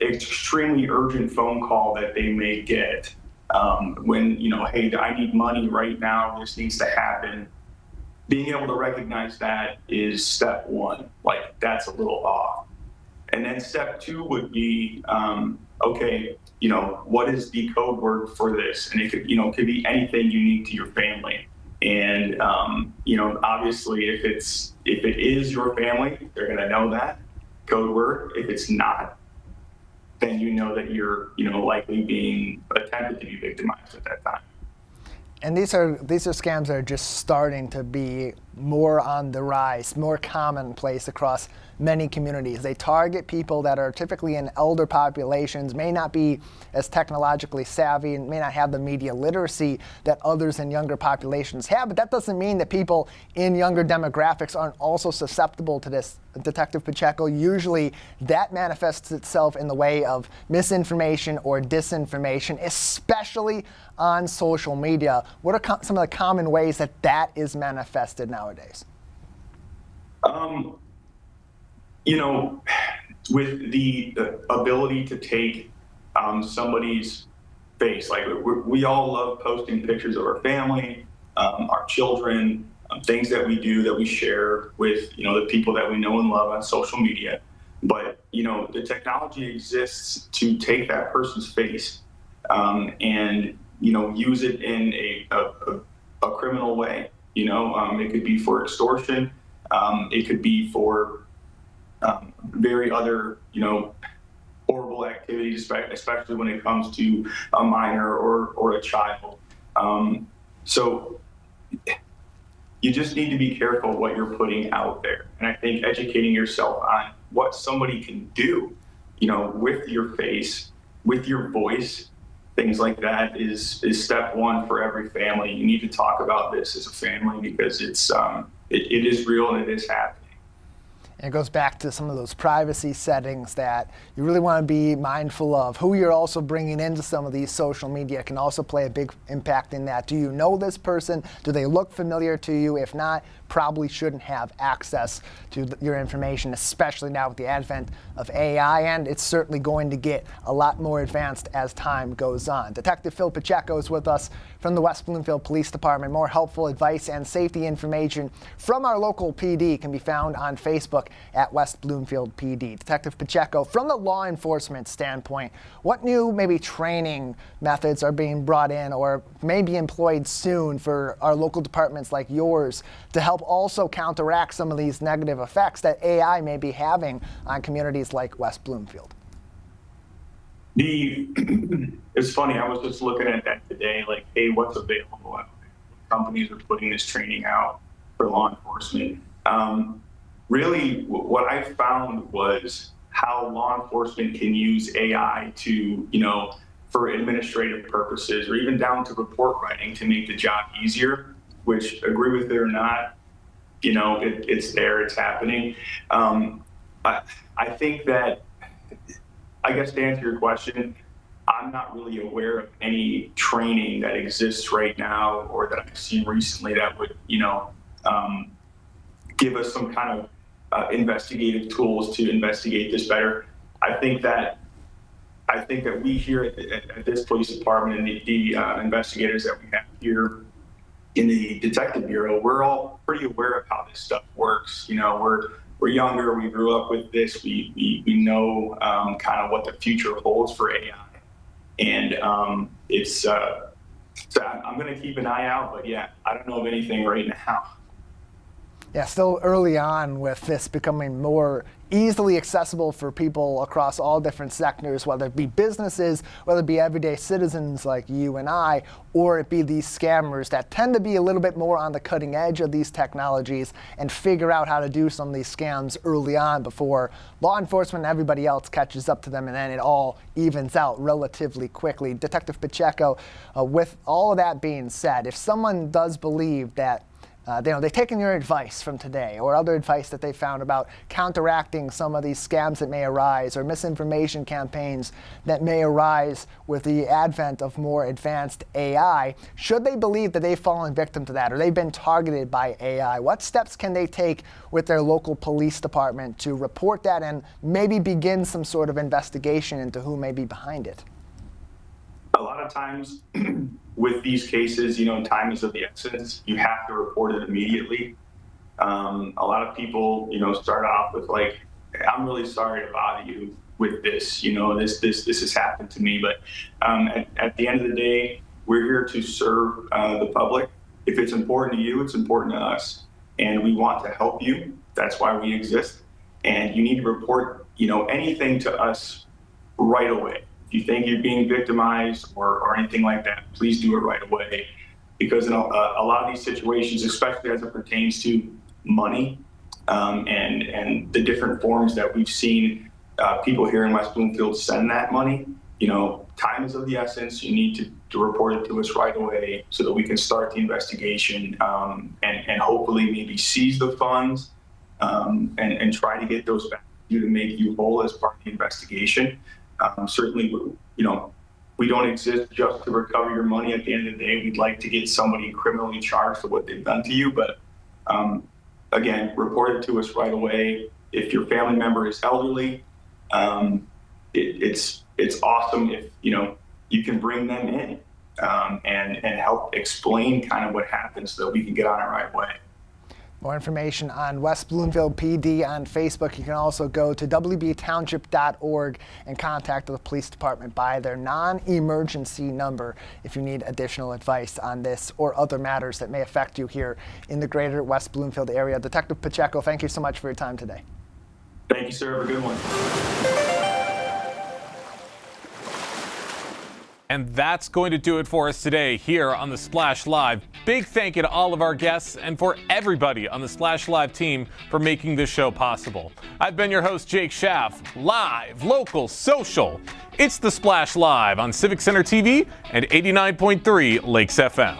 extremely urgent phone call that they may get when, hey, I need money right now, this needs to happen. Being able to recognize that is step one, like that's a little off. And then step two would be, okay, what is the code word for this? And it could, could be anything unique to your family. And, obviously if it is your family, they're going to know that code word. If it's not, then you know that you're, likely being attempted to be victimized at that time. And these are scams that are just starting to be more on the rise, more commonplace across many communities. They target people that are typically in elder populations, may not be as technologically savvy, and may not have the media literacy that others in younger populations have. But that doesn't mean that people in younger demographics aren't also susceptible to this. Detective Pacheco, usually that manifests itself in the way of misinformation or disinformation, especially on social media. What are some of the common ways that is manifested nowadays? With the ability to take somebody's face, like we all love posting pictures of our family, our children, things that we do that we share with, the people that we know and love on social media. But, the technology exists to take that person's face and, use it in a criminal way. It could be for extortion. It could be for very other, horrible activities, especially when it comes to a minor or a child. So you just need to be careful what you're putting out there. And I think educating yourself on what somebody can do, with your face, with your voice, things like that is step one for every family. You need to talk about this as a family because it is real and it is happening. And it goes back to some of those privacy settings that you really want to be mindful of. Who you're also bringing into some of these social media can also play a big impact in that. Do you know this person? Do they look familiar to you? If not, probably shouldn't have access to your information, especially now with the advent of AI, and it's certainly going to get a lot more advanced as time goes on. Detective Phil Pacheco is with us from the West Bloomfield Police Department. More helpful advice and safety information from our local PD can be found on Facebook at West Bloomfield PD. Detective Pacheco, from the law enforcement standpoint, what new maybe training methods are being brought in or may be employed soon for our local departments like yours to help also counteract some of these negative effects that AI may be having on communities like West Bloomfield? It's funny, I was just looking at that today, like, hey, what's available? Companies are putting this training out for law enforcement. Really, what I found was how law enforcement can use AI to, for administrative purposes or even down to report writing to make the job easier, which, agree with it or not, it's there, it's happening. I think that, I guess to answer your question, I'm not really aware of any training that exists right now or that I've seen recently that would, give us some kind of investigative tools to investigate this better. I think that we here at this police department and the investigators that we have here in the Detective Bureau, we're all pretty aware of how this stuff works. We're younger, we grew up with this, we know kind of what the future holds for AI. And so I'm going to keep an eye out, but yeah, I don't know of anything right now. Yeah, still early on with this becoming more easily accessible for people across all different sectors, whether it be businesses, whether it be everyday citizens like you and I, or it be these scammers that tend to be a little bit more on the cutting edge of these technologies and figure out how to do some of these scams early on before law enforcement and everybody else catches up to them, and then it all evens out relatively quickly. Detective Pacheco, with all of that being said, if someone does believe that they've taken your advice from today or other advice that they found about counteracting some of these scams that may arise or misinformation campaigns that may arise with the advent of more advanced AI, should they believe that they've fallen victim to that or they've been targeted by AI, what steps can they take with their local police department to report that and maybe begin some sort of investigation into who may be behind it? A lot of times with these cases, time is of the essence. You have to report it immediately. A lot of people, start off with like, I'm really sorry to bother you with this, this has happened to me. But at the end of the day, we're here to serve the public. If it's important to you, it's important to us. And we want to help you. That's why we exist. And you need to report, anything to us right away. If you think you're being victimized or anything like that, please do it right away. Because in a lot of these situations, especially as it pertains to money and the different forms that we've seen people here in West Bloomfield send that money, time is of the essence. You need to report it to us right away so that we can start the investigation and hopefully maybe seize the funds and try to get those back to you to make you whole as part of the investigation. Certainly, we don't exist just to recover your money. At the end of the day, we'd like to get somebody criminally charged for what they've done to you. But again, report it to us right away. If your family member is elderly, it's awesome if you can bring them in and help explain kind of what happened so that we can get on it right away. More information on West Bloomfield PD on Facebook. You can also go to wbtownship.org and contact the police department by their non-emergency number if you need additional advice on this or other matters that may affect you here in the Greater West Bloomfield area. Detective Pacheco, thank you so much for your time today. Thank you, sir. Have a good one. And that's going to do it for us today here on the Splash Live. Big thank you to all of our guests and for everybody on the Splash Live team for making this show possible. I've been your host, Jake Schaff. Live, local, social. It's the Splash Live on Civic Center TV and 89.3 Lakes FM.